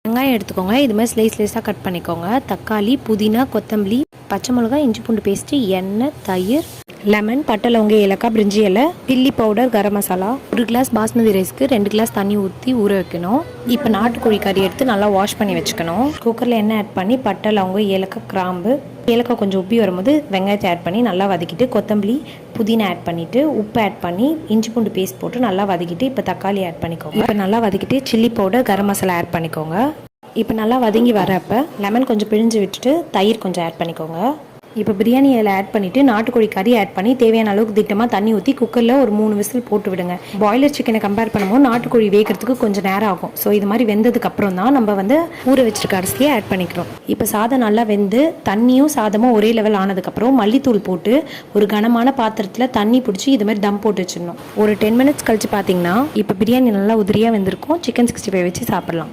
வெங்காயம் எடுத்துக்கோங்க. இது மாதிரி ஸ்லைஸாக கட் பண்ணிக்கோங்க. தக்காளி, புதினா, கொத்தமல்லி, பச்சை மிளகாய், இஞ்சி பூண்டு பேஸ்ட்டு, எண்ணெய், தயிர், லெமன், பட்டை, லவங்க, ஏலக்காய், பிரிஞ்சி இலை, chilli powder, garam masala. 1 glass basmati ரைஸ்க்கு 2 கிளாஸ் தண்ணி ஊற்றி ஊற வைக்கணும். இப்போ நாட்டுக்கோழி கறி எடுத்து நல்லா வாஷ் பண்ணி வச்சுக்கணும். குக்கரில் எண்ணெய் ஆட் பண்ணி பட்டை, லவங்க, ஏலக்காய், கிராம்பு, ஏலக்காய் கொஞ்சம் உப்பி வரும்போது வெங்காயத்தை ஆட் பண்ணி நல்லா வதக்கிட்டு கொத்தமல்லி, புதினா ஆட் பண்ணிவிட்டு உப்பு ஆட் பண்ணி இஞ்சி பூண்டு பேஸ்ட் போட்டு நல்லா வதக்கிட்டு இப்போ தக்காளி ஆட் பண்ணிக்கோங்க. இப்போ நல்லா வதக்கிட்டு chilli powder, garam masala add பண்ணிக்கோங்க. இப்போ நல்லா வதங்கி வரப்போ லெமன் கொஞ்சம் பிழிஞ்சு விட்டுட்டு தயிர் கொஞ்சம் ஆட் பண்ணிக்கோங்க. இப்போ பிரியாணி இதில் ஆட் பண்ணிவிட்டு நாட்டுக்கோழி கறி ஆட் பண்ணி தேவையான அளவுக்கு திட்டமாக தண்ணி ஊற்றி குக்கரில் ஒரு 3 விசில் போட்டு விடுங்க. பாய்லர் சிக்கனை கம்பேர் பண்ணும்போது நாட்டுக்கோழி வேகிறதுக்கு கொஞ்சம் நேரம் ஆகும். ஸோ இது மாதிரி வெந்ததுக்கு அப்புறம் தான் நம்ம ஊற வச்சிருக்க அரிசியை ஆட் பண்ணிக்கிறோம். இப்போ சாதம் நல்லா வெந்து தண்ணியும் சாதமும் ஒரே லெவல் ஆனதுக்கப்புறம் மல்லித்தூள் போட்டு ஒரு கனமான பாத்திரத்தில் தண்ணி பிடிச்சி இது மாதிரி தம் போட்டு வச்சிடணும். ஒரு 10 மினிட்ஸ் கழிச்சு பார்த்தீங்கன்னா இப்போ பிரியாணி நல்லா உதிரியாக வெந்திருக்கும். சிக்கன் 65 வச்சு சாப்பிடலாம்.